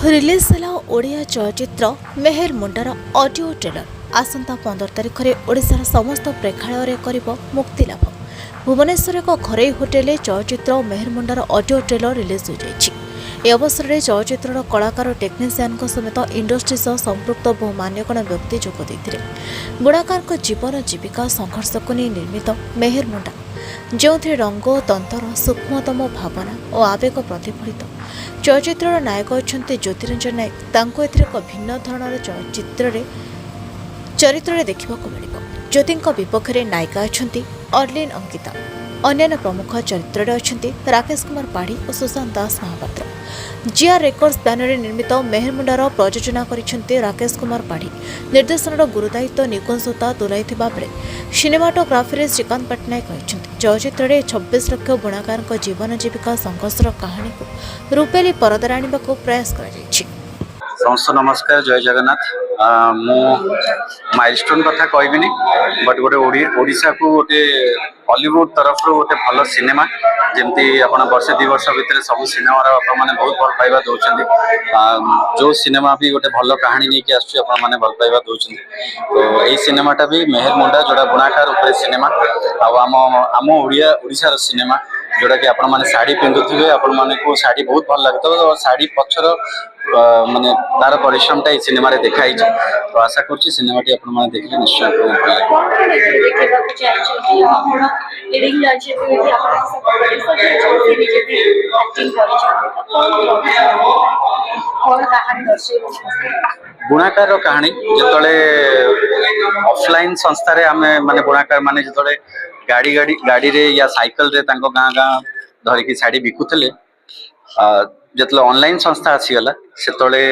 Release ହେଲା ଓଡ଼ିଆ ଚଳଚ୍ଚିତ୍ର Meher ମୁଣ୍ଡାର audio trailer ଆସନ୍ତା 15 ତାରିଖରେ ଓଡ଼ିଶାର ସମସ୍ତ ପ୍ରେକ୍ଷାଳୟରେ କରିବ ମୁକ୍ତିଲାଭ। ଭୁବନେଶ୍ୱର ଏକ ଘରୋଇ ହୋଟେଲରେ ଚଳଚ୍ଚିତ୍ର ମେହେର ମୁଣ୍ଡାର ଅଡିଓ ଟ୍ରେଲର ରିଲିଜ୍ ହୋଇଯାଇଛି। ଏହି ଅବସରରେ ଚଳଚ୍ଚିତ୍ରର କଳାକାର ଟେକ୍ନିସିଆନଙ୍କ ସମେତ ଇଣ୍ଡଷ୍ଟ୍ରି ସହ ସମ୍ପୃକ୍ତ ବହୁ ମାନ୍ୟଗଣ୍ୟ ବ୍ୟକ୍ତି ଯୋଗ ଦେଇଥିଲେ। ବୁଣାକାରଙ୍କ ଜୀବନ ଜୀବିକା ସଂଘର୍ଷକୁ ନେଇ ନିର୍ମିତ ମେହେର ମୁଣ୍ଡା, ଯେଉଁଥିରେ ରଙ୍ଗ ଓ ତନ୍ତର ସୂକ୍ଷ୍ମତମ ଭାବନା ଓ ଆବେଗ ପ୍ରତିଫଳିତ। ଚଳଚ୍ଚିତ୍ରର ନାୟକ ଅଛନ୍ତି ଜ୍ୟୋତିରଞ୍ଜନ ନାୟକ। ତାଙ୍କୁ ଏଥିରେ ଏକ ଭିନ୍ନ ଧରଣର ଚରିତ୍ରରେ ଦେଖିବାକୁ ମିଳିବ। ଜ୍ୟୋତିଙ୍କ ବିପକ୍ଷରେ ନାୟିକା ଅଛନ୍ତି ଅର୍ଲିନ୍ ଅଙ୍କିତା। ଅନ୍ୟାନ୍ୟ ପ୍ରମୁଖ ଚରିତ୍ରରେ ଅଛନ୍ତି ରାକେଶ କୁମାର ପାଢ଼ୀ ଓ ସୁଶାନ୍ତ ଦାସ ମହାପାତ୍ର। ଜିଆର୍ ରେକର୍ଡସ୍ ବ୍ୟାନରରେ ନିର୍ମିତ ମେହେର ମୁଣ୍ଡାର ପ୍ରଯୋଜନା କରିଛନ୍ତି ରାକେଶ କୁମାର ପାଢ଼ୀ। ନିର୍ଦ୍ଦେଶନର ଗୁରୁଦାୟିତ୍ୱ ନିକୁଞ୍ଜ ସୋତା ତୁଲାଇଥିବା ବେଳେ ସିନେମାଟୋଗ୍ରାଫିରେ ଶ୍ରୀକାନ୍ତ ପଟ୍ଟନାୟକ ରହିଛନ୍ତି। ଚଳଚ୍ଚିତ୍ରରେ 26 ଲକ୍ଷ ବୁଣାକାରଙ୍କ ଜୀବନ ଜୀବିକା ସଂଘର୍ଷର କାହାଣୀକୁ ରୂପେଲି ପରଦାରେ ଆଣିବାକୁ ପ୍ରୟାସ କରାଯାଇଛି। ସମସ୍ତ ନମସ୍କାର, ଜୟ ଜଗନ୍ନାଥ। ମୁଁ ମାଇଲଷ୍ଟୋନ୍ କଥା କହିବିନି, ବଟ୍ ଗୋଟେ ଓଡ଼ିଶାକୁ ଗୋଟେ ହଲିଉଡ୍ ତରଫରୁ ଗୋଟେ ଭଲ ସିନେମା, ଯେମିତି ଆପଣ ବର୍ଷେ 2 ବର୍ଷ ଭିତରେ ସବୁ ସିନେମାର ଆପଣମାନେ ବହୁତ ଭଲ ପାଇବା ଦେଉଛନ୍ତି। ଯେଉଁ ସିନେମା ବି ଗୋଟେ ଭଲ କାହାଣୀ ନେଇକି ଆସୁଛି ଆପଣମାନେ ଭଲ ପାଇବା ଦେଉଛନ୍ତି। ତ ଏଇ ସିନେମାଟା ବି ମେହେର ମୁଣ୍ଡା, ଯୋଉଟା ବୁଣାକାର ଉପରେ ସିନେମା, ଆଉ ଆମ ଓଡ଼ିଶାର ସିନେମା, ଯୋଉଟାକି ଆପଣମାନେ ଶାଢ଼ୀ ପିନ୍ଧୁଥିବେ, ଆପଣମାନଙ୍କୁ ଶାଢ଼ୀ ବହୁତ ଭଲ ଲାଗୁଥିବ। ଶାଢ଼ୀ ପଛର ମାନେ ତାର ପରିଶ୍ରମଟା ଏଇ ସିନେମାରେ ଦେଖାଯାଇଛି। ତ ଆଶା କରୁଛି ସିନେମାଟି ଆପଣମାନେ ଦେଖିଲେ ନିଶ୍ଚୟ ଭଲ ଲାଗିବ। ବୁଣାକାର କାହାଣୀ, ଯେତେବେଳେ ଅଫଲାଇନ୍ ସଂସ୍ଥାରେ ଆମେ ମାନେ ବୁଣାକାର ମାନେ ଯେତେବେଳେ ଗାଡ଼ିରେ ୟା ସାଇକେଲରେ ତାଙ୍କ ଗାଁ ଧରିକି ଶାଢ଼ୀ ବିକୁଥିଲେ, ଯେତେବେଳେ ଅନଲାଇନ୍ ସଂସ୍ଥା ଆସିଗଲା ସେତେବେଳେ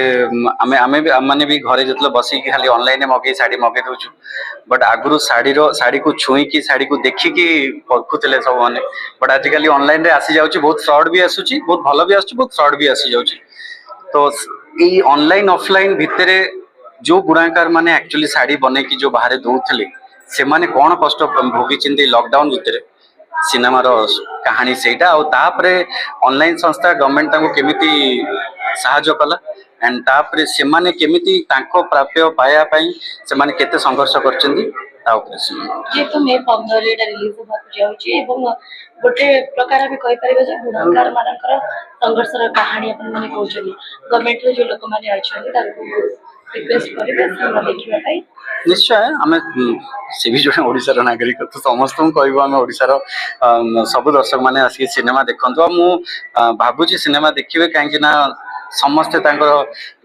ଆମେ ବି ଘରେ ଯେତେବେଳେ ବସିକି ଖାଲି ଅନଲାଇନରେ ମଗେଇ ଶାଢ଼ୀ ମଗେଇ ଦଉଛୁ। ବଟ୍ ଆଗରୁ ଶାଢ଼ୀକୁ ଛୁଇଁକି ଶାଢ଼ୀକୁ ଦେଖିକି ପରଖୁଥିଲେ ସବୁମାନେ। ବଟ୍ ଆଜିକାଲି ଅନଲାଇନରେ ଆସିଯାଉଛି, ବହୁତ ଫ୍ରଡ୍ ବି ଆସୁଛି, ବହୁତ ଭଲ ବି ଆସୁଛି, ବହୁତ ଫ୍ରଡ୍ ବି ଆସିଯାଉଛି। ତ ଏଇ ଅନଲାଇନ୍ ଅଫଲାଇନ୍ ଭିତରେ ଯୋଉ ବୁଣାକାର ମାନେ ଆକ୍ଚୁଆଲି ଶାଢ଼ୀ ବନେଇକି ଯୋଉ ବାହାରେ ଦଉଥିଲେ, ସେମାନେ କଣ କଷ୍ଟ ଭୋଗିଛନ୍ତି ଲକଡାଉନ ଭିତରେ, ସିନେମାର କାହାଣୀ ସେଇଟା। ଆଉ ତାପରେ ଅନଲାଇନ୍ ସଂସ୍ଥା ଗଭର୍ଣ୍ଣମେଣ୍ଟ ତାଙ୍କୁ କେମିତି ସାହାଯ୍ୟ କଲା, ଆଣ୍ଡ ତାପରେ ସେମାନେ କେମିତି ତାଙ୍କ ପ୍ରାପ୍ୟ ପାଇବା ପାଇଁ ସେମାନେ କେତେ ସଂଘର୍ଷ କରିଛନ୍ତି ତା ଉପରେ। ଯେହେତୁ ମେ 15 ଏଟା ରିଲିଜ ହେବାକୁ ଯାଉଛି ଏବଂ ଗୋଟେ ପ୍ରକାର ଆମେ କହିପାରିବା ଯେ ବୁଣାକାର ମାନଙ୍କର ସଂଘର୍ଷର କାହାଣୀ ଆପଣମାନେ କହୁଛନ୍ତି, ଗଭର୍ଣ୍ଣମେଣ୍ଟର ଯୋଉ ଲୋକମାନେ ଅଛନ୍ତି ତାଙ୍କୁ ରିକ୍ୱେଷ୍ଟ କରିବେ ସିନେମା ଦେଖିବା ପାଇଁ। ନିଶ୍ଚୟ, ଆମେ ସେ ବି ଜଣେ ଓଡ଼ିଶାର ନାଗରିକ, ତ ସମସ୍ତଙ୍କୁ କହିବୁ ଆମେ ଓଡ଼ିଶାର ସବୁ ଦର୍ଶକ ମାନେ ଆସିକି ସିନେମା ଦେଖନ୍ତୁ। ଆଉ ମୁଁ ଭାବୁଛି ସିନେମା ଦେଖିବେ, କାହିଁକି ନା ସମସ୍ତେ ତାଙ୍କର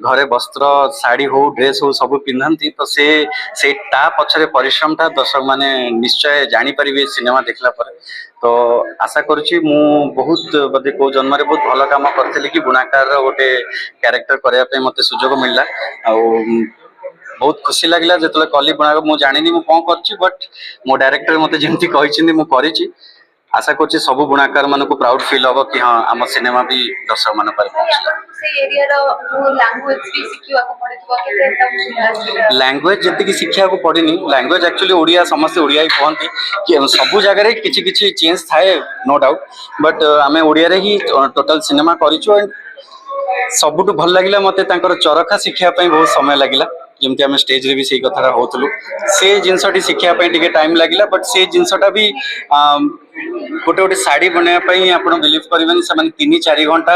ଘରେ ବସ୍ତ୍ର, ଶାଢ଼ୀ ହଉ, ଡ୍ରେସ୍ ହଉ, ସବୁ ପିନ୍ଧନ୍ତି। ତ ସେଇ ତା ପଛରେ ପରିଶ୍ରମଟା ଦର୍ଶକ ମାନେ ନିଶ୍ଚୟ ଜାଣିପାରିବେ ସିନେମା ଦେଖିଲା ପରେ। ତ ଆଶା କରୁଛି ମୁଁ ବହୁତ ବୋଧେ କୋଉ ଜନ୍ମରେ ବହୁତ ଭଲ କାମ କରିଥିଲି କି ବୁଣାକାରର ଗୋଟେ କ୍ୟାରେକ୍ଟର କରିବା ପାଇଁ ମତେ ସୁଯୋଗ ମିଳିଲା। ଆଉ ବହୁତ ଖୁସି ଲାଗିଲା ଯେତେବେଳେ କଲି ବୁଣାକାର। ମୁଁ ଜାଣିନି ମୁଁ କଣ କରିଛି, ବଟ୍ ମୋ ଡାଇରେକ୍ଟର ମତେ ଯେମିତି କହିଛନ୍ତି ମୁଁ କରିଛି। ଆଶା କରୁଛି ସବୁ ବୁଣାକାର ମାନଙ୍କୁ ପ୍ରାଉଡ ଫିଲ୍ ହବ କି ହଁ ଆମ ସିନେମା ବି ଦର୍ଶକ ମାନଙ୍କ ପାଖରେ ପହଞ୍ଚିଲା। ଲାଙ୍ଗୁଏଜ ଯେତିକି ଶିଖିବାକୁ ପଡିନି, ଲାଙ୍ଗୁଏଜ ଆକ୍ଚୁଆଲି ଓଡ଼ିଆ, ସମସ୍ତେ ଓଡ଼ିଆ ହିଁ କୁହନ୍ତି, କି ସବୁ ଜାଗାରେ କିଛି କିଛି ଚେଞ୍ଜ ଥାଏ ନୋ ଡାଉଟ, ବଟ୍ ଆମେ ଓଡ଼ିଆରେ ହିଁ ଟୋଟାଲ ସିନେମା କରିଛୁ। ଆଣ୍ଡ ସବୁଠୁ ଭଲ ଲାଗିଲା ମତେ ତାଙ୍କର ଚରଖା ଶିଖିବା ପାଇଁ ବହୁତ ସମୟ ଲାଗିଲା, ଯେମିତି ଆମେ ଷ୍ଟେଜରେ ବି ସେଇ କଥାଟା ହଉଥିଲୁ। ସେ ଜିନିଷଟି ଶିଖିବା ପାଇଁ ଟିକେ ଟାଇମ ଲାଗିଲା, ବଟ୍ ସେ ଜିନିଷଟା ବି ଗୋଟେ ଶାଢ଼ୀ ବନେଇବା ପାଇଁ ଆପଣ ବିଲିଭ କରିବେନି, ସେମାନେ 3-4 ଘଣ୍ଟା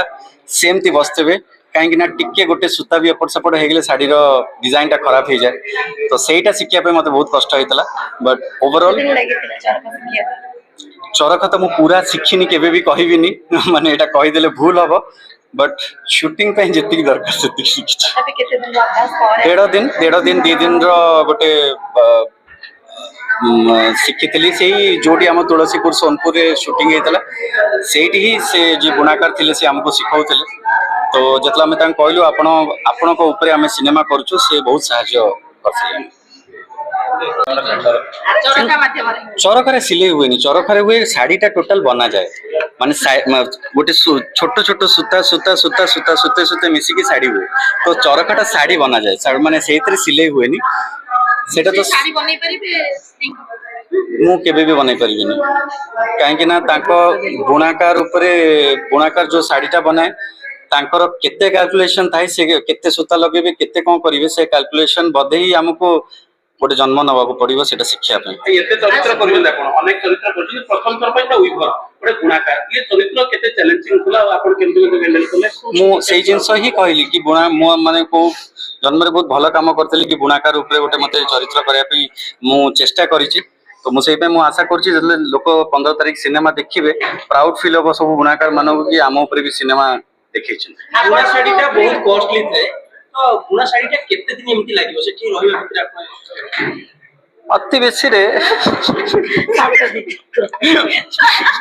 ସେମିତି ବସିଥିବେ। କାହିଁକି ନା ଟିକେ ଗୋଟେ ସୂତା ବି ଏପଟ ସେପଟ ହେଇଗଲେ ଶାଢ଼ୀର ଡିଜାଇନଟା ଖରାପ ହେଇଯାଏ। ତ ସେଇଟା ଶିଖିବା ପାଇଁ ମତେ ବହୁତ କଷ୍ଟ ହେଇଥିଲା। ବଟ୍ ଓଭରଅଲ୍ ଚରଖା ତ ମୁଁ ପୁରା ଶିଖିନି, କେବେ ବି କହିବିନି, ମାନେ ଏଇଟା କହିଦେଲେ ଭୁଲ ହବ। ବଟ୍ ସୁଟିଂ ପାଇଁ ଯେତିକି ଦରକାର ସେତିକି ଶିଖିଛି। 1.5 ଦିନ 2 ଦିନର ଗୋଟେ ଶିଖିଥିଲି। ସେଇ ଯୋଉଠି ଆମ ତୁଳସୀପୁର ସୋନପୁରରେ ସୁଟିଂ ହେଇଥିଲା, ସେଇଠି ହିଁ ସେ ଯିଏ ବୁଣାକାର ଥିଲେ ସେ ଆମକୁ ଶିଖଉଥିଲେ। ତ ଯେତେବେଳେ ଆମେ ତାଙ୍କୁ କହିଲୁ ଆପଣଙ୍କ ଉପରେ ଆମେ ସିନେମା କରୁଛୁ, ସେ ବହୁତ ସାହାଯ୍ୟ କରିଥିଲେ। ଚରଖାରେ ସିଲେଇ ହୁଏନି, ଚରଖାରେ ହୁଏ ଶାଢ଼ୀଟା ଟୋଟାଲ ବନାଯାଏ। ମାନେ ଗୋଟେ ଛୋଟ ଛୋଟ ସୂତା ମିଶିକି ଶାଢ଼ୀ ହୁଏ। ତ ଚରଖାଟା ଶାଢ଼ୀ ବନାଯାଏ, ମାନେ ସେଇଥିରେ ସିଲେଇ ହୁଏନି। ସେଇଟା ତ ମୁଁ କେବେ ବି ବନେଇ ପାରିବିନି, କାହିଁକି ନା ତାଙ୍କ ବୁଣାକାର ଯୋଉ ଶାଢ଼ୀଟା ବନାଏ, तांकर केते कैलकुलेशन थाए से केते सूता लगेबे केते कोन करिवे से कैलकुलेशन बदे ही हमको गोटे जन्म नबाको पड़िबो सेटा शिक्षा पे एते चरित्र करिले आपण अनेक चरित्र करछि प्रथम थर पय उइभर गोटे गुणाकार ये चरित्र केते चैलेंजिंग होला आपण केमति हैंडल करले मु सेई जिंस ही कहली कि बुणा मु माने को जन्म रे बहुत भलो काम करतली कि बुणाकार ऊपर गोटे मते चरित्र करिया पे मु चेष्टा करिछि तो मु सेई पे मु आशा करछि जे लोक 15 तारिख सिनेमा देखिबे प्राउड फील होबो सब बुणाकार मानव कि आम ऊपर भी सिनेमा देखैछि बुणा साडीटा बहुत कॉस्टली थाए तो बुणा साडीटा केते दिन एमति लागियो सेठी रहिबा भितर आपण अति बेसी रे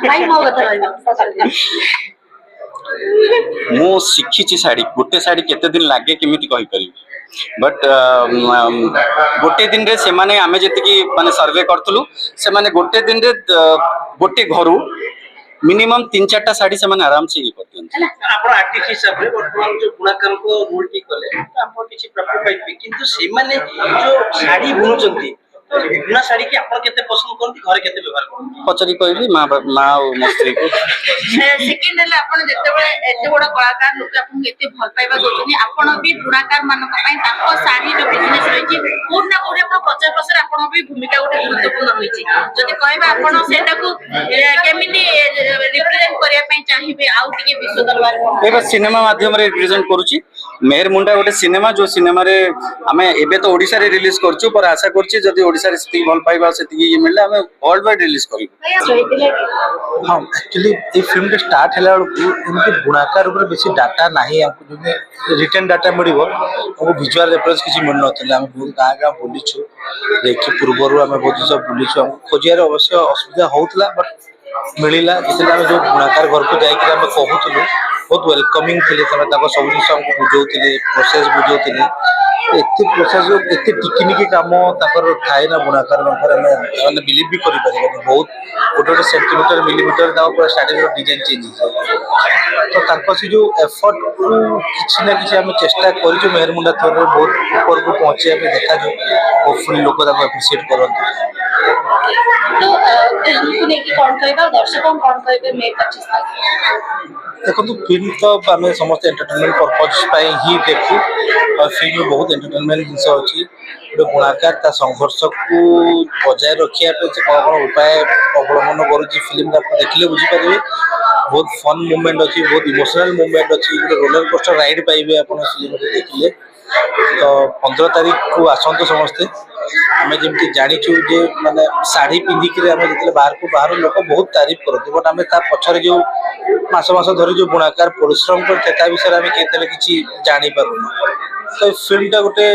भाई मो कथा रहइबा मु शिखिछि साड़ी गोटे साड़ी केते दिन लागे केमिति कहि परिबी बट गोटे दिन रे से माने आमे जति की माने सर्वे करथलु से माने गोटे दिन रे गोटे घरु मिनिमम 3-4टा साड़ी से माने आराम से ही करथन आपण आर्टिस्ट हिसाब रे वर्तमान जो बुणाकार को रोल की कले आपण किछि प्रॉफिट पाइबे किंतु से माने जो साड़ी बुनुचंती तो बुणा साड़ी की आपण केते पसंद करती घरे केते व्यवहार करती पचरी कहली माँ और मो स्त्री को सेकेंड हेले आपण जेतेबेले एते बड़ कलाकार लोक आपन एते भल पाइबा दोछनी आपण भी बुणाकार मानक पई ताको साड़ी रो बिजनेस रहिछि कोन ना कोन आपण 50% आपण भी भूमिका गोटे गुरुत्वपूर्ण होइछि जदि कहबा आपण सेटा को केमिति रिप्रेजेंट करिया पई चाहिबे आउ टिके विश्व दरबार एबे सिनेमा माध्यम रे रिप्रेजेंट करूची मेहर मुंडा गोटे सिनेमा जो सिनेमा रे हमें एबे तो ओडिसा रे रिलीज करछु पर आशा करछि जदि ओडिसा रे सेति भल पाइबा सेति ये मिलले हमें वर्ल्ड वाइड रिलीज करिबो हाँ एक्चुअली ये फिल्म के स्टार्ट है इनके बुणाकार ऊपर बेसी डाटा नहीं हमको जो रिटर्न डाटा मिलिबो हमको विजुअल रेफरेंस किसी मिल नथिला हम बहुत गाँ गाँ बुलीछु देखि पूर्वरु हम बहुत सब बुलीछु हम खोजियार अवश्य असुविधा होतला बट मिलिला जिते हम जो बुणाकार घर को जाई कि हम कहूतलु बहुत वेलकमिंग थिले तमे ताको सब जिंस हमको बुझौतिले प्रोसेस बुझौतिले एते प्रोसेस एते टिकनिकी काम ताकर थाए ना बुणाकार मानकर हम बिलीव भी करि परिबे बहुत गोटे सेंटीमीटर मिलीमीटर दा पूरा स्टार्टिंग रो डिजाइन चेंज हो तो ताको से जो एफर्ट को किछि ना किछि हम चेष्टा करि जो मेहर मुंडा थोर बहुत ऊपर को पहुंचे पे देखा जो होपफुली लोक ताको एप्रिशिएट करन तो फिल्म को कोन कहबा दर्शकों कोन कहबे मे 25 तारिख देखो फिल्म तो आम समस्त एंटरटेनमेंट पर्पज ही देखू और फिल्म में बहुत एंटरटेनमेंट जिनस अच्छी गोटे बुणाकार ता संघर्ष को बजाय रखा कौन कौन उपाय अवलम्बन करुच्ची फिल्म देखिले बुझीपारे बहुत फन मुवमेंट अच्छी बहुत इमोशनल मुवमेंट अच्छी गोटे रोलर कोस्टर राइड पाइबे आप फिल्म देखिले तो 15 तारिख को आसतु समस्ते आम जमी जाचु जे माने शाढ़ी पिंधिक बाहर लोक बहुत तारीफ करते बट आम पछरे जो मास धरी जो बुणाकार परिश्रम करते विषय आम केतले किसी जानी पारुना तो फिल्मटा गोटे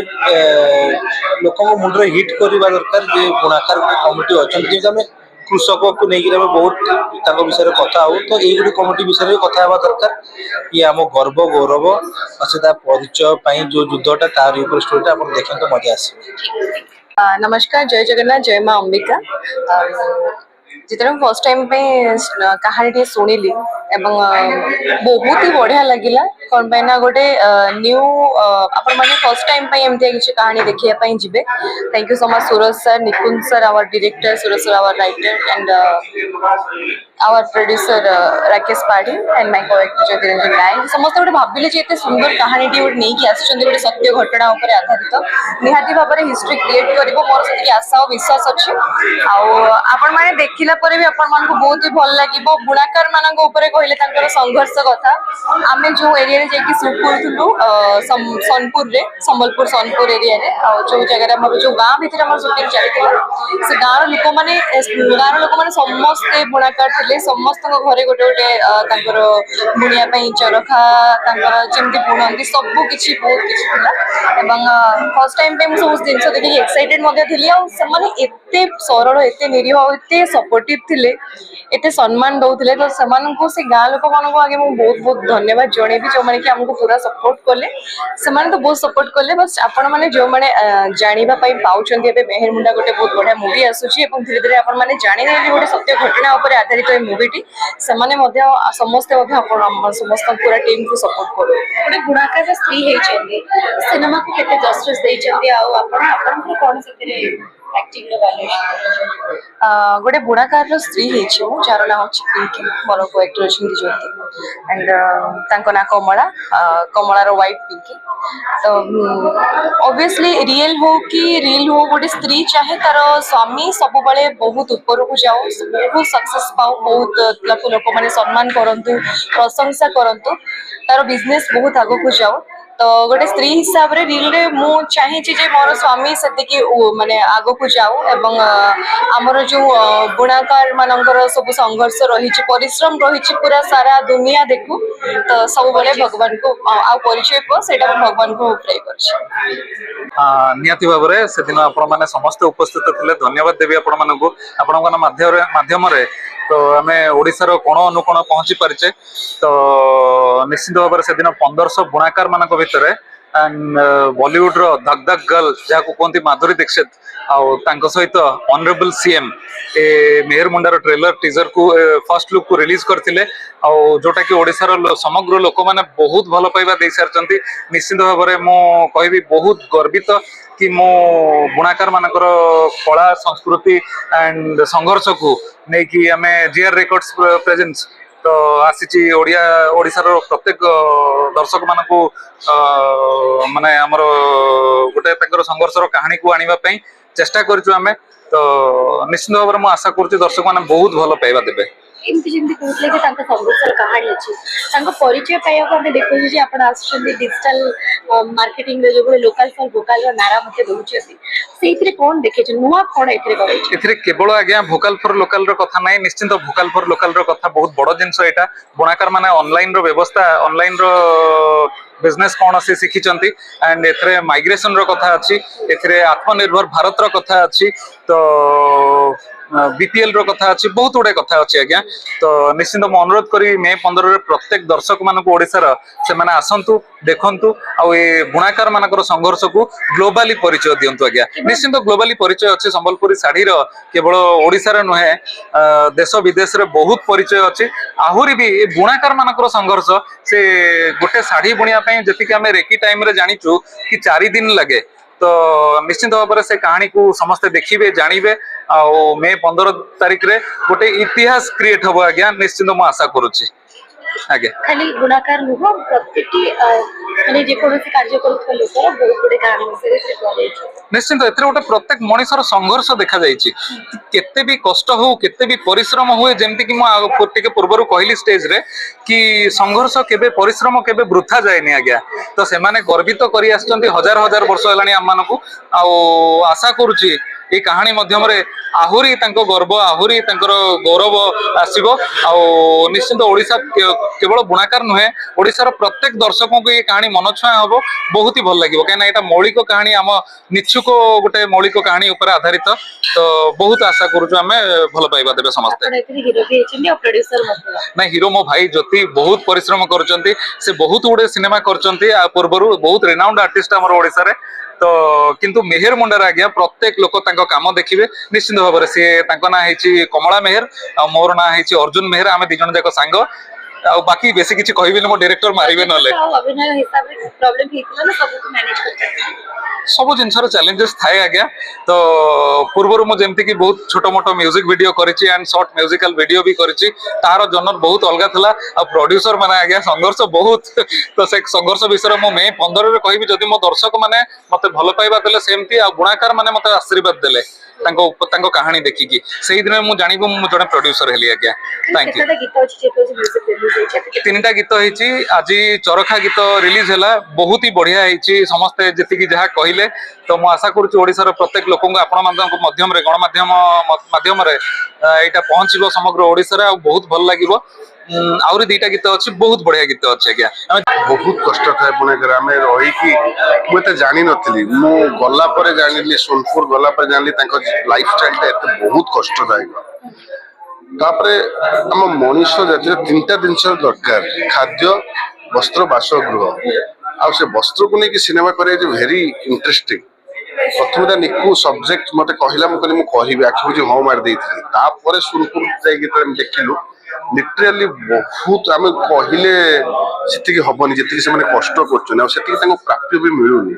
लोक मुंडे हिट करवा दरकार जे बुणाकार कमिटी अच्छा आम कृषक को लेकिन बहुत विषय कथा हो तो ये गोटे कमिटी विषय कथा हवा दरकार ये आम गर्व गौरव अच्छे परिचय जो युद्धटा तार स्टोरीटा आप देखें तो मजा आस नमस्कार जय जगन्नाथ जय माँ अंबिका जिते फर्स्ट टाइम पे कहानी शुणिली बहुत ही बढ़िया लगिला कौन पे ना गोटे न्यू आपण माने फर्स्ट टाइम पे एमती किसी कहानी देखिया जिबे thank you so much Suraj sir Nikunj sir our director Suraj sir our writer and our producer Rakesh Padhi and my co-actor Niranjan Nayak समस्त गोटे भाविले जे एते सुंदर कहानी गोटे नहीं कि आछन गोटे सत्य घटना ऊपर आधारित निहाती भाव में हिस्ट्री क्रिएट करिवो मोर से आशा और विश्वास अछि आपण माने देखिला परे भी आपण मान को बहुत ही भल लागिवो बुणाकार मानक ऊपर कहले तांकर संघर्ष कथा आमे जो एरिया रे जेकी शूट करथुलु सोनपुर रे संबलपुर सोनपुर एरिया रे जो जगह हम जो गांव भीतर हम शूटिंग चली से गांव लोक माने समस्त बुणाकार थिले समस्त घरे गोटे गोटे बुणिया चरखा जमी बुणती सब किसी बहुत किसी एवं फर्स्ट टाइम पे मुझे सब जिन देखिए एक्साइटेड एते सरल एते निरीह एते सपोर्टिव थिले एते सम्मान दौले तो से गाँ लोक मान आगे मुझे बहुत बहुत धन्यवाद जनइबी जो मैंने कि आमको पूरा सपोर्ट कले से तो बहुत सपोर्ट कले बस आपण मैंने जो मैंने जानापी पाँच मेहर मुंडा गोटे बहुत बढ़िया मुवी आसूची धीरे धीरे आप जाने गोटे सत्य घटना उपर आधारित ये मुवीटी समस्ते समस्त पूरा टीम को सपोर्ट करू गोटे गुणाकार स्त्री सिनेमा को केते जस्टिस देइचंदी आ आपण कौन से ଆକ୍ଟିଂ ର ଭାଲ୍ୟୁଏସନ ଗୋଟେ ବୁଣାକାର ସ୍ତ୍ରୀ ହେଇଛି ମୁଁ ଯାହାର ନାଁ ହଉଛି ପିଙ୍କି ମୋର କୋ ଆକ୍ଟର ଅଛନ୍ତି ଜ୍ୟୋତି ଆଣ୍ଡ ତାଙ୍କ ନାଁ କମଳା କମଳାର ୱାଇଫ୍ ପିଙ୍କି ତ ଅବଭିୟସଲି ରିଏଲ ହଉ କି ରିଲ ହଉ ଗୋଟେ ସ୍ତ୍ରୀ ଚାହେଁ ତାର ସ୍ୱାମୀ ସବୁବେଳେ ବହୁତ ଉପରକୁ ଯାଉ ବହୁତ ସକ୍ସେସ୍ ପାଉ ବହୁତ ଲୋକମାନେ ସମ୍ମାନ କରନ୍ତୁ ପ୍ରଶଂସା କରନ୍ତୁ ତାର ବିଜନେସ୍ ବହୁତ ଆଗକୁ ଯାଉ ତ ଗୋଟେ ସ୍ତ୍ରୀ ହିସାବରେ ରିଲରେ ମୁଁ ଚାହିଁଛି ଯେ ମୋର ସ୍ୱାମୀ ସେତିକି ମାନେ ଆଗକୁ ଯାଉ ଏବଂ ଆମର ଯୋଉ ବୁଣାକାର ମାନଙ୍କର ସବୁ ସଂଘର୍ଷ ରହିଛି ପରିଶ୍ରମ ରହିଛି ପୁରା ସାରା ଦୁନିଆ ଦେଖୁ ତ ସବୁବେଳେ ଭଗବାନଙ୍କୁ ଆଉ ପରିଚୟ ପୁଅ ସେଇଟା ମୁଁ ଭଗବାନଙ୍କୁ ପ୍ରେ କରୁଛି। ନିହାତି ଭାବରେ ସେଦିନ ଆପଣମାନେ ସମସ୍ତେ ଉପସ୍ଥିତ ଥିଲେ ଧନ୍ୟବାଦ ଦେବି ଆପଣମାନଙ୍କୁ ଆପଣଙ୍କ ମାଧ୍ୟମରେ ତ ଆମେ ଓଡ଼ିଶାର କୋଣ ଅନୁକୋଣ ପହଞ୍ଚି ପାରିଛେ ତ ନିଶ୍ଚିତ ଭାବରେ ସେଦିନ 1500 ବୁଣାକାର ମାନଙ୍କ ଭିତରେ ବଲିଉଡର ଧକ୍ ଧକ୍ ଗର୍ଲ ଯାହାକୁ କୁହନ୍ତି ମାଧୁରୀ ଦୀକ୍ଷିତ ଆଉ ତାଙ୍କ ସହିତ ଅନରେବଲ ସିଏମ ଏ ମେହେର ମୁଣ୍ଡାର ଟ୍ରେଲର ଟିଜର କୁ ଫର୍ଷ୍ଟ ଲୁକ୍ କୁ ରିଲିଜ କରିଥିଲେ ଆଉ ଯୋଉଟା କି ଓଡ଼ିଶାର ସମଗ୍ର ଲୋକମାନେ ବହୁତ ଭଲ ପାଇବା ଦେଇ ସାରିଛନ୍ତି ନିଶ୍ଚିତ ଭାବରେ ମୁଁ କହିବି ବହୁତ ଗର୍ବିତ କି ମୁଁ ବୁଣାକାର ମାନଙ୍କର କଳା ସଂସ୍କୃତି ଆଣ୍ଡ ସଂଘର୍ଷକୁ ନେଇକି ଆମେ ଜିଆର ରେକର୍ଡସ ପ୍ରେଜେନ୍ସ ତ ଆସିଛି ଓଡ଼ିଶାର ପ୍ରତ୍ୟେକ ଦର୍ଶକ ମାନଙ୍କୁ ମାନେ ଆମର ଗୋଟେ ତାଙ୍କର ସଂଘର୍ଷର କାହାଣୀକୁ ଆଣିବା ପାଇଁ ଚେଷ୍ଟା କରିଛୁ ଆମେ ତ ନିଶ୍ଚିତ ଭାବରେ ମୁଁ ଆଶା କରୁଛି ଦର୍ଶକ ମାନେ ବହୁତ ଭଲ ପାଇବା ଦେବେ। ଏମିତି ଯେମିତି କହୁଥିଲେ ଯେ ତାଙ୍କ ସଂଘର୍ଷର କାହାଣୀ ଅଛି ତାଙ୍କ ପରିଚୟ ପାଇବାକୁ ଆମେ ଦେଖୁଛୁ ଯେ ଆପଣ ଆସୁଛନ୍ତି ଡିଜିଟାଲ ମାର୍କେଟିଂରେ ଯୋଉଭଳି ଲୋକାଲ ଫର ଭୋକାଲର ନାରା ମଧ୍ୟ ଦଉଛନ୍ତି ସେଇଥିରେ କଣ ଦେଖିଛୁ ନୂଆ କଣ ଏଥିରେ କରାଇଛି? ଏଥିରେ କେବଳ ଆଜ୍ଞା ଭୋକାଲ ଫର ଲୋକାଲ ର କଥା ନାହିଁ ନିଶ୍ଚିନ୍ତ ଭୋକାଲ ଫର ଲୋକାଲ ର କଥା ବହୁତ ବଡ ଜିନିଷ ଏଇଟା ବୁଣାକାର ମାନେ ଅନଲାଇନ ର ବ୍ୟବସ୍ଥା ଅନଲାଇନ ର ବିଜନେସ୍ କଣ ସେ ଶିଖିଛନ୍ତି ଆଣ୍ଡ ଏଥିରେ ମାଇଗ୍ରେସନ ର କଥା ଅଛି ଏଥିରେ ଆତ୍ମନିର୍ଭର ଭାରତର କଥା ଅଛି ତ ବିପିଏଲ ର କଥା ଅଛି ବହୁତ ଗୁଡେ କଥା ଅଛି ଆଜ୍ଞା ତ ନିଶ୍ଚିନ୍ତ ମୁଁ ଅନୁରୋଧ କରି ମେ 15 ରେ ପ୍ରତ୍ୟେକ ଦର୍ଶକ ମାନଙ୍କୁ ଓଡ଼ିଶାର ସେମାନେ ଆସନ୍ତୁ ଦେଖନ୍ତୁ ଆଉ ଏ ବୁଣାକାର ମାନଙ୍କର ସଂଘର୍ଷକୁ ଗ୍ଲୋବାଲି ପରିଚୟ ଦିଅନ୍ତୁ ଆଜ୍ଞା ନିଶ୍ଚିନ୍ତ ଗ୍ଲୋବାଲି ପରିଚୟ ଅଛି ସମ୍ବଲପୁରୀ ଶାଢୀର କେବଳ ଓଡ଼ିଶାରେ ନୁହେଁ ଦେଶ ବିଦେଶରେ ବହୁତ ପରିଚୟ ଅଛି ଆହୁରି ବି ଏ ବୁଣାକାର ମାନଙ୍କର ସଂଘର୍ଷ ସେ ଗୋଟେ ଶାଢୀ ବୁଣିବା ପାଇଁ ଯେତିକି ଆମେ ରେକି ଟାଇମରେ ଜାଣିଛୁ କି 4 ଦିନ ଲାଗେ ତ ନିଶ୍ଚିନ୍ତ ଭାବରେ ସେ କାହାଣୀକୁ ସମସ୍ତେ ଦେଖିବେ ଜାଣିବେ ଆଉ ମେ 15 ତାରିଖରେ ଗୋଟେ ଇତିହାସ କ୍ରିଏଟ ହବ ଆଜ୍ଞା ନିଶ୍ଚିନ୍ତ ମୁଁ ଆଶା କରୁଛି ଆଜ୍ଞା ଖାଲି ଗୁଣାକାର ନୁହଁ ପ୍ରତିଟି ମାନେ ଯେକୌଣସି କାର୍ଯ୍ୟ କରୁଥିବା ଲୋକର ବହୁତ ଗୁଡେ କାହାଣୀ ବିଷୟରେ ସେ କୁହାଯାଇଛି ନିଶ୍ଚିନ୍ତ ଏଥିରେ ଗୋଟେ ପ୍ରତ୍ୟେକ ମଣିଷର ସଂଘର୍ଷ ଦେଖାଯାଇଛି କେତେ ବି କଷ୍ଟ ହଉ କେତେ ବି ପରିଶ୍ରମ ହୁଏ ଯେମିତି କି ମୁଁ ଟିକେ ପୂର୍ବରୁ କହିଲି ଷ୍ଟେଜରେ କି ସଂଘର୍ଷ କେବେ ପରିଶ୍ରମ କେବେ ବୃଥା ଯାଏନି ଆଜ୍ଞା ତ ସେମାନେ ଗର୍ବିତ କରି ଆସିଛନ୍ତି ହଜାର ହଜାର ବର୍ଷ ହେଲାଣି ଆମମାନଙ୍କୁ ଆଉ ଆଶା କରୁଛି এই কাহিনী মাধ্যমে আহুরি তাঙ্ক গর্ব আহুরি তাঙ্কর গৌরব আসিব আউ নিশ্চিন্ত ওড়িশা কেবল বুଣାকার নুহে ওড়িশার প্রত্যেক দর্শকଙ୍କୁ এই কাহিনী মন ছুঁয়া হব বহুত হি ভাল লাগিব কারণ এটা মৌলিক কাহিনী আম নিচ্ছুক গোটে মৌলিক কাহিনী উপরে আধারিত তো বহুত আশা করুছু আমি ভাল পাইবা দেবে সমস্তে না হিরো মো ভাই জ্যোতি বহুত পরিশ্রম করছন্তি সে বহুত গুড়ে সিনেমা করছন্তি আ পূর্বরু বহুত রিনাউন্ড আর্টিস্ট আমার ওড়িশারে তো কিন্তু মেহের মুন্ডার আজ্ঞা প্রত্যেক লোক তাঙ্ক কাম দেখিবে নিশ্চিন্ত ভাবে সি তাঙ্ক না হইছি কমলা মেহের আর মোর না হইছি অর্জুন মেহের আমি ଦି ଜଣ ଯାକ ସାଙ୍ଗ ଆଉ ବାକି ବେଶୀ କିଛି କହିବିନି ମୋ ଡିରେକ୍ଟର ମାରିବେ ନହେଲେ ସବୁ ଜିନିଷର ଚ୍ୟାଲେଞ୍ଜେସ୍ ଥାଏ ଆଜ୍ଞା ତ ପୂର୍ବରୁ ମୁଁ ଯେମିତି କି ବହୁତ ଛୋଟ ମୋଟ ମ୍ୟୁଜିକ ଭିଡିଓ କରିଛି ଆଣ୍ଡ ସର୍ଟ ମ୍ୟୁଜିକାଲ ଭିଡିଓ ବି କରିଛି ତାର ଜନର ବହୁତ ଅଲଗା ଥିଲା ଆଉ ପ୍ରଡ୍ୟୁସର ମାନେ ଆଜ୍ଞା ସଂଘର୍ଷ ବହୁତ ତ ସେ ସଂଘର୍ଷ ବିଷୟରେ ମୁଁ ମେ 15 ରେ କହିବି ଯଦି ମୋ ଦର୍ଶକ ମାନେ ମତେ ଭଲ ପାଇବା ଦେଲେ ସେମିତି ଆଉ ବୁଣାକାର ମାନେ ମତେ ଆଶୀର୍ବାଦ ଦେଲେ ତାଙ୍କ କାହାଣୀ ଦେଖିକି ସେଇଦିନ ମୁଁ ଜାଣିବୁ ମୁଁ ଜଣେ ପ୍ରଡ୍ୟୁସର ହେଲି ଆଜ୍ଞା ଥ୍ୟାଙ୍କ ୟୁ 3ଟା ଗୀତ ହେଇଛି ଆଜି ଚରଖା ଗୀତ ରିଲିଜ ହେଲା ବହୁତ ହି ବଢିଆ ହେଇଛି ସମସ୍ତେ ଯେତିକି ଯାହା କହିଲେ ତ ମୁଁ ଆଶା କରୁଛି ଓଡ଼ିଶାର ପ୍ରତ୍ୟେକ ଲୋକଙ୍କୁ ଆପଣମାନଙ୍କ ମାଧ୍ୟମରେ ଗଣମାଧ୍ୟମ ମାଧ୍ୟମରେ ଏଇଟା ପହଞ୍ଚିବ ସମଗ୍ର ଓଡ଼ିଶାରେ ଆଉ ବହୁତ ଭଲ ଲାଗିବ ଆହୁରି 2ଟା ଗୀତ ଅଛି ବହୁତ ବଢିଆ ଗୀତ ଅଛି ଆଜ୍ଞା ବହୁତ କଷ୍ଟ ଥାଏ ପୁଣିକରେ ଆମେ ରହିକି ମୁଁ ଏତେ ଜାଣିନଥିଲି ମୁଁ ଗଲା ପରେ ଜାଣିଲି ସୋନପୁର ଗଲା ପରେ ଜାଣିଲି ତାଙ୍କ ଲାଇଫ ଷ୍ଟାଇଲଟା ଏତେ ବହୁତ କଷ୍ଟଦାୟକ ତାପରେ ଆମ ମଣିଷ ଜାତିରେ 3ଟା ଜିନିଷ ଦରକାର ଖାଦ୍ୟ ବସ୍ତ୍ର ବାସଗୃହ ଆଉ ସେ ବସ୍ତ୍ରକୁ ନେଇକି ସିନେମା କରିବା ଯେ ଭେରି ଇଣ୍ଟରେଷ୍ଟିଂ ପ୍ରଥମେ ନିକୁ ସବଜେକ୍ଟ ମତେ କହିଲା ମୁଁ କହିଲି ମୁଁ କହିବି ଆଖି ବୁଝି ହଁ ମାରି ଦେଇଥିଲି ତାପରେ ସୋନପୁର ଯାଇକି ଯେତେବେଳେ ଦେଖିଲୁ ଲିଟରାଲି ବହୁତ ଆମେ କହିଲେ ସେତିକି ହବନି ଯେତିକି ସେମାନେ କଷ୍ଟ କରୁଛନ୍ତି ଆଉ ସେତିକି ତାଙ୍କୁ ପ୍ରାପ୍ୟ ବି ମିଳୁନି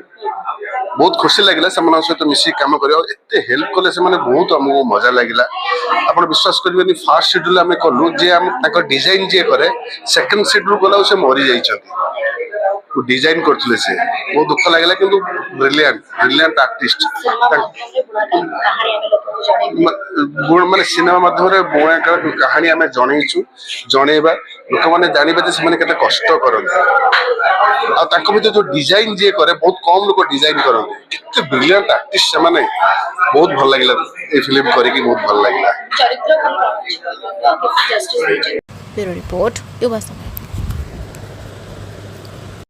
बहुत खुशी लगे सहित मिसिक काम कर हेल्प कले से बहुत आमको मजा लगे आप विश्वास करेंगे फास्ट शेड्यूल आम कलु जे डिजाइन जी करे सेकंड शेड्यूल गला से मरी जाइए डिजाइन करते से बहुत दुख लगे कि ब्रिलियंट आर्टिस्ट माने सिनेमा माध्यम बुणाकार कहानी आम जनईचु जनइबा लोक मैंने जानवे से कष्ट करते जो डिजाइन जी करे बहुत कम लोग डिजाइन करते कितने ब्रिलियंट आर्टिस्ट से बहुत भल लगे ये फिल्म करके बहुत भल लगे चरित्र ब्यूरो रिपोर्ट युवा समय।